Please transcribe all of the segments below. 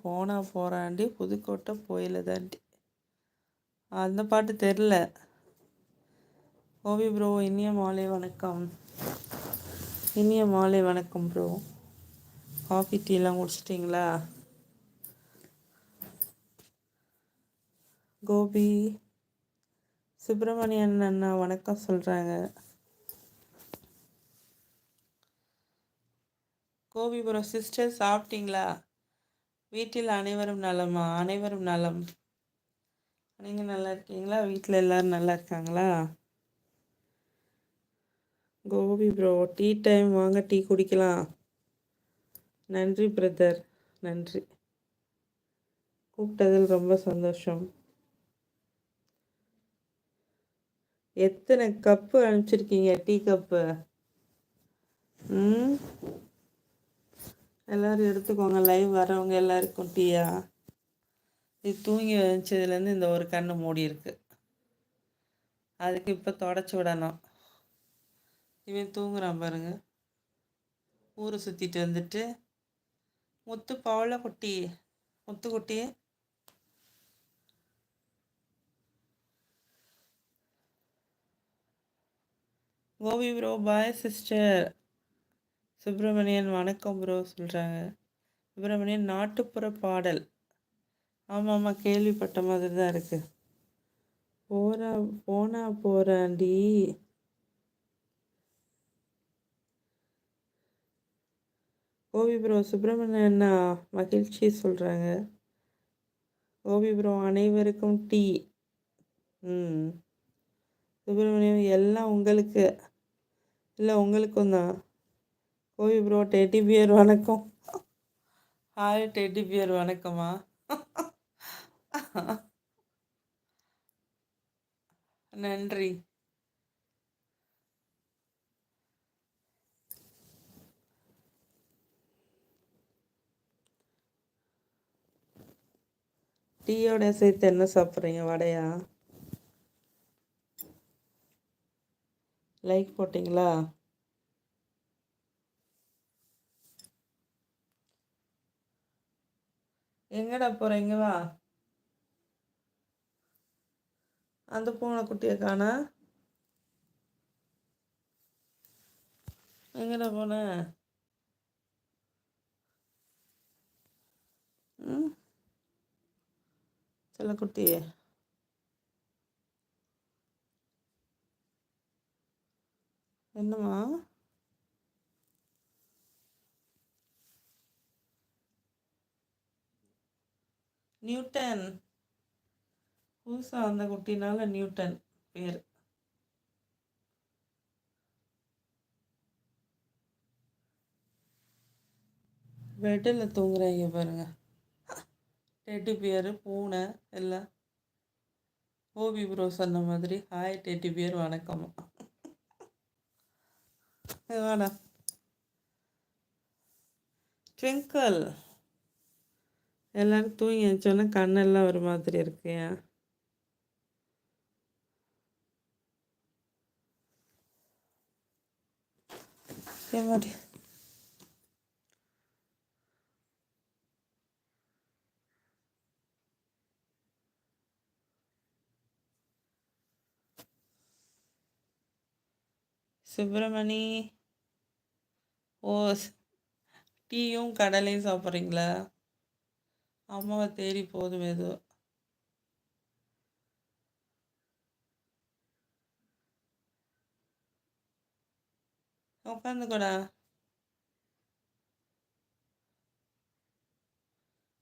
போனால் போகிறாண்டி புதுக்கோட்டை போயிலதாண்டி. அந்த பாட்டு தெரில. ஓவி ப்ரோ இனிய மாலை வணக்கம். இனிய மாலை வணக்கம் ப்ரோ. காஃபி டீலாம் குடிச்சிட்டிங்களா? கோபி சுப்பிரமணியன் அண்ணா வணக்கம் சொல்கிறாங்க. கோபி ப்ரோ சிஸ்டர் சாப்பிட்டீங்களா? வீட்டில் அனைவரும் நலமா? அனைவரும் நலம். நீங்கள் நல்லா இருக்கீங்களா? வீட்டில் எல்லோரும் நல்லா இருக்காங்களா? கோபி ப்ரோ டீ டைம், வாங்க டீ குடிக்கலாம். நன்றி பிரதர், நன்றி. கூப்பிட்டதில் ரொம்ப சந்தோஷம். எத்தனை கப்பு அனுப்பிச்சிருக்கீங்க? டீ கப்பு எல்லோரும் எடுத்துக்கோங்க. லைவ் வரவங்க எல்லாருக்கும் டீயா? இது தூங்கி வச்சதுலேருந்து இந்த ஒரு கண்ணு மூடி இருக்கு. அதுக்கு இப்போ தொடச்சி விடணும். இவன் தூங்குறான் பாருங்க. ஊரை சுற்றிட்டு வந்துட்டு முத்து பவள குட்டி, முத்து குட்டி Gopi bro boy sister. Subramanian வணக்கம் ப்ரோ சொல்கிறாங்க. சுப்பிரமணியன் நாட்டுப்புற பாடல். ஆமாம் கேள்விப்பட்ட மாதிரி தான் இருக்குது. போறாண்டி. கோபி ப்ரோ சுப்பிரமணியன்னா மகிழ்ச்சி சொல்கிறாங்க. கோபி ப்ரோ அனைவருக்கும் டீ. சுப்பிரமணியம் எல்லாம் உங்களுக்கு இல்லை, உங்களுக்கும் தான். கோபி ப்ரோ டெட்டி பியர் வணக்கம். ஹாய் டெட்டி பியர் வணக்கம்மா. நன்றி. டீயோட சேர்த்து என்ன சாப்பிட்றீங்க? வடையா? லைக் போட்டிங்களா? எங்கடா போகிறீங்க? வா. அந்த பூனை குட்டியை காணா? எங்கடா போன? சில குட்டியே என்னம்மா? நியூட்டன். புதுசாக அந்த குட்டினால நியூட்டன் பேர். பெட்டில் தூங்குறாங்க பாருங்க. டெட்டி பியரு, பூனை எல்லாம். ஓபி ப்ரோ சொன்ன மாதிரி ஹாய் டெட்டி பியர் வணக்கம். வாடா ட்விங்கிள். எல்லாரும் தூங்கி வச்சோன்னா கண்ணெல்லாம் ஒரு மாதிரி இருக்கு. ஏமாடி சுப்பிரமணி. ஓ, டீயும் கடலையும் சாப்பிட்றீங்களா? அம்மாவை தேடி போதும் ஏதோ. உட்காந்துக்கூடா.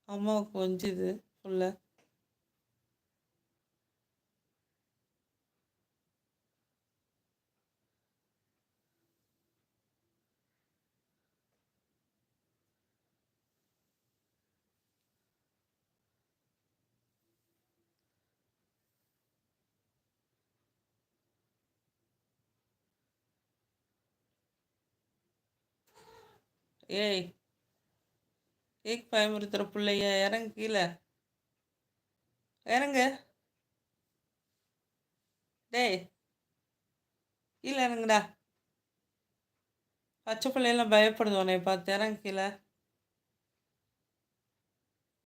அம்மாவுக்கு கொஞ்சுது ஃபுல்ல. ஏய் ஏக் பயமுறுத்துற பிள்ளைய, இறங்கு கீழே. இறங்கு. டேய் கீழே இறங்குடா. பச்சை பிள்ளையெல்லாம் பயப்படுது உன்னை பார்த்து. இறங்கு கீழே.